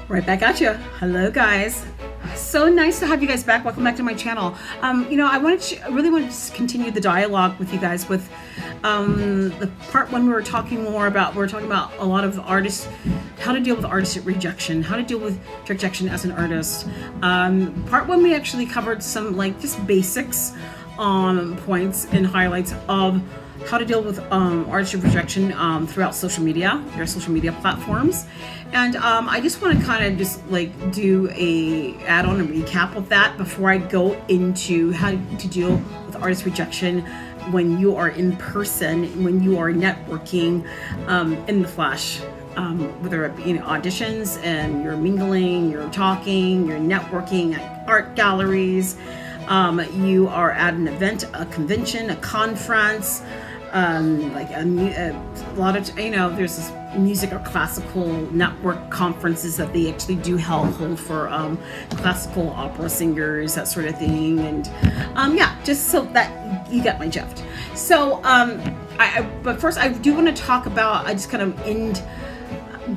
Right back at you. Hello, guys. So nice to have you guys back. Welcome back to my channel. I really wanted to continue the dialogue with you guys with the part when we were talking about a lot of artists, how to deal with artist rejection, how to deal with rejection as an artist. Part one, we actually covered some just basics points and highlights of how to deal with artist rejection throughout social media, your social media platforms. And I just want to kind of do a add-on and recap of that before I go into how to deal with artist rejection when you are in person, when you are networking in the flesh, whether it be auditions and you're mingling, you're talking, you're networking at art galleries, you are at an event, a convention, a conference, a lot of there's this music or classical network conferences that they actually do hold for classical opera singers, that sort of thing. And just so that you get my drift. So but first I do want to talk about, I just kind of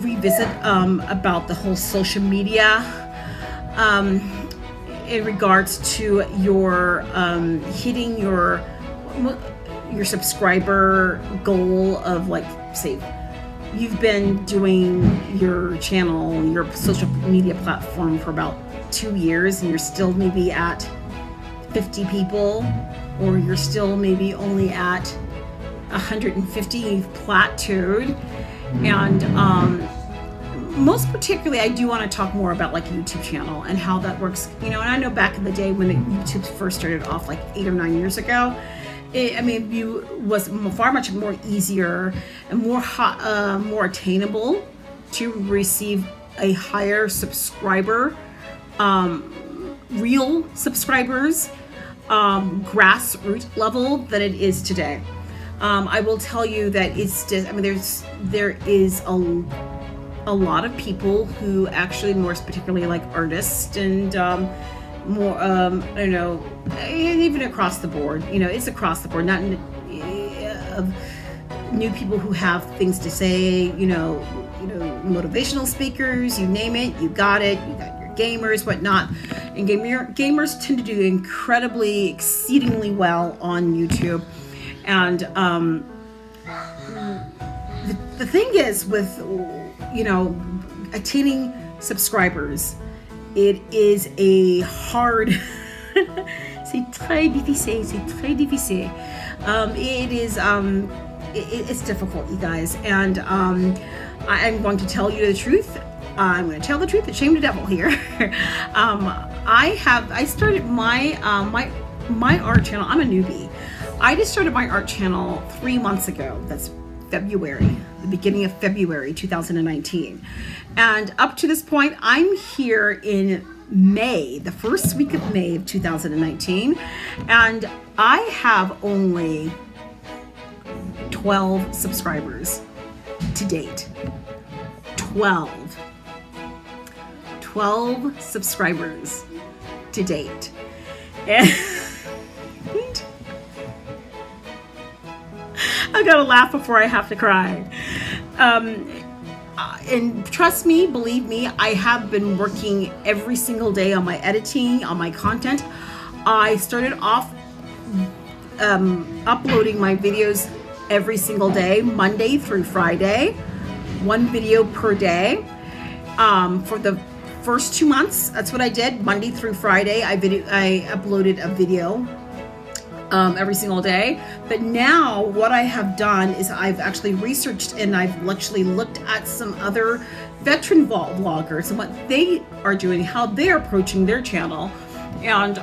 revisit about the whole social media in regards to your hitting your subscriber goal of, say you've been doing your channel, your social media platform for about 2 years and you're still maybe at 50 people, or you're still maybe only at 150, you've plateaued. And most particularly, I do want to talk more about a YouTube channel and how that works. And I know back in the day when YouTube first started off 8 or 9 years ago, you was far much more easier and more attainable to receive a higher subscriber, real subscribers, grassroots level than it is today. I will tell you that it's just, there is a lot of people who actually, more particularly artists and more even across the board, it's across the board, not of new people who have things to say, motivational speakers, you name it, you got your gamers, whatnot. And gamers tend to do exceedingly well on YouTube. And the thing is with attaining subscribers, it is a hard c'est très difficile. It's difficult, you guys, and I'm going to tell you the truth. I'm going to tell the truth and shame the devil here. I started my art channel. I'm a newbie. I just started my art channel 3 months ago. That's February, the beginning of February 2019. And up to this point, I'm here in May, the first week of May of 2019. And I have only 12 subscribers to date. 12 subscribers to date. And I gotta laugh before I have to cry. And trust me, believe me, I have been working every single day on my editing, on my content. I started off uploading my videos every single day, Monday through Friday, 1 video per day. For the first 2 months, that's what I did. Monday through Friday, I uploaded a video every single day. But now what I have done is I've actually researched and I've actually looked at some other veteran vloggers and what they are doing, how they're approaching their channel. And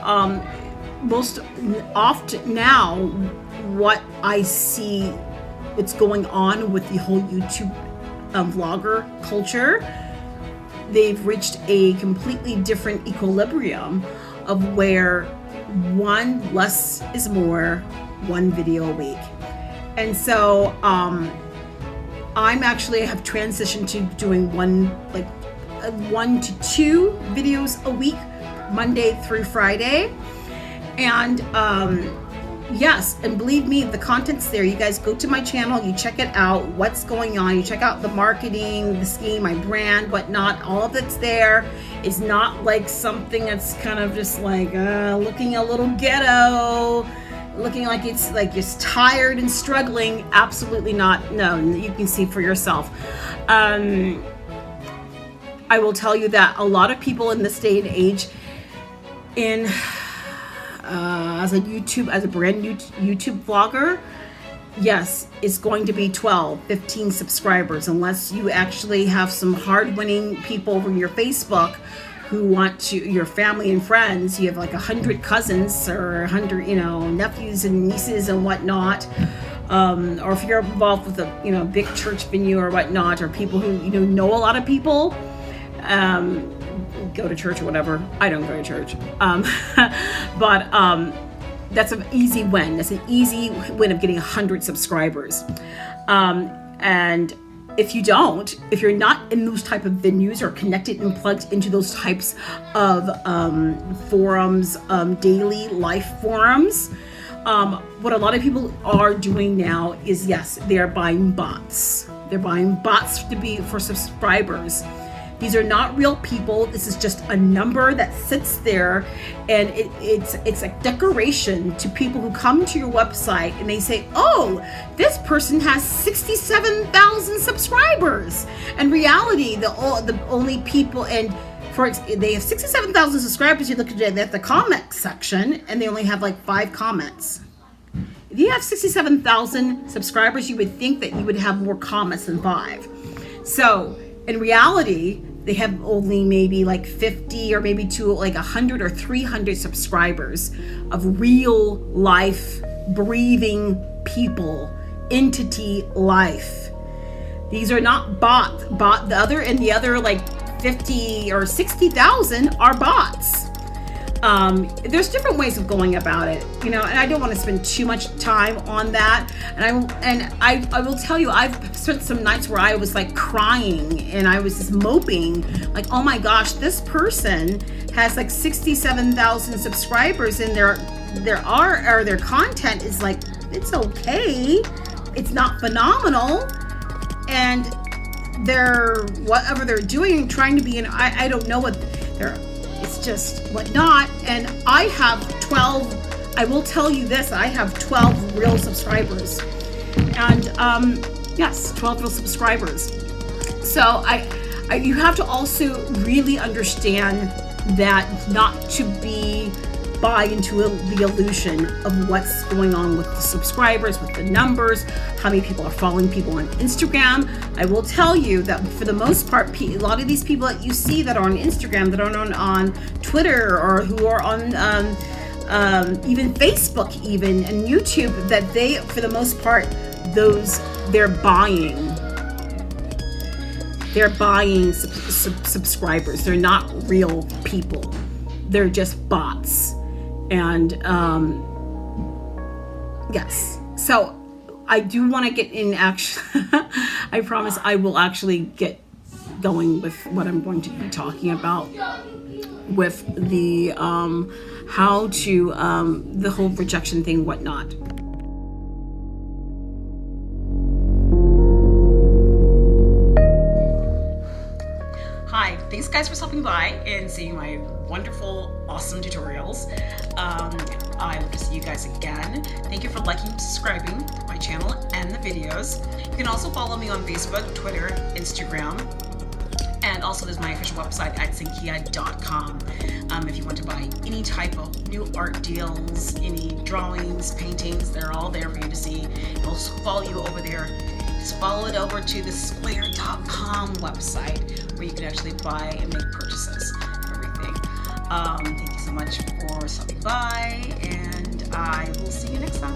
most often now, what I see what's going on with the whole YouTube vlogger culture, they've reached a completely different equilibrium of where less is more, 1 video a week. And so I have transitioned to doing 1 to 2 videos a week, Monday through Friday. And yes, and believe me, the content's there. You guys go to my channel, you check it out, what's going on, you check out the marketing, the scheme, my brand, whatnot, all of it's there. It's not like something that's kind of just like looking a little ghetto, looking like it's tired and struggling. Absolutely not. No, you can see for yourself. I will tell you that a lot of people in this day and age, as a brand new YouTube vlogger, yes, it's going to be 12, 15 subscribers, unless you actually have some hard-winning people over your Facebook who want to, your family and friends. You have like 100 cousins or 100, nephews and nieces and whatnot. Or if you're involved with a, big church venue or whatnot, or people who, know a lot of people, go to church or whatever. I don't go to church. But that's an easy win. That's an easy win of getting 100 subscribers. And if you're not in those type of venues or connected and plugged into those types of forums, daily life forums, what a lot of people are doing now is, yes, they're buying bots. They're buying bots for subscribers. These are not real people. This is just a number that sits there, and it's a decoration to people who come to your website and they say, oh, this person has 67,000 subscribers. In reality, the only people, they have 67,000 subscribers. You look at the comment section and they only have like 5 comments. If you have 67,000 subscribers, you would think that you would have more comments than 5. So in reality, they have only maybe like 50 or maybe 100 or 300 subscribers of real life, breathing people, entity life. These are not bots. The other like 50 or 60,000 are bots. There's different ways of going about it, and I don't want to spend too much time on that. And I will tell you, I've spent some nights where I was like crying and I was just moping, like, oh my gosh, this person has like 67,000 subscribers, and their content is like, it's okay, it's not phenomenal, and whatever they're doing, trying to be I don't know what they're. It's just whatnot. And I have 12, I will tell you this, I have 12 real subscribers. And yes, 12 real subscribers. So you have to also really understand that not to buy into the illusion of what's going on with the subscribers, with the numbers, how many people are following people on Instagram. I will tell you that for the most part, a lot of these people that you see that are on Instagram, that are on Twitter, or who are on even Facebook, even and YouTube, that they, for the most part, they're buying subscribers. They're not real people. They're just bots. And yes, so I do want to get in action. I promise I will actually get going with what I'm going to be talking about with the how to the whole rejection thing, whatnot. Hi, thanks guys for stopping by and seeing my wonderful, awesome tutorials. I hope to see you guys again. Thank you for liking and subscribing to my channel and the videos. You can also follow me on Facebook, Twitter, Instagram, and also there's my official website at Zenkiea.com. If you want to buy any type of new art deals, any drawings, paintings, they're all there for you to see. It'll follow you over there. Just follow it over to the Square.com website, where you can actually buy and make purchases of everything. Thank you so much for stopping by, and I will see you next time.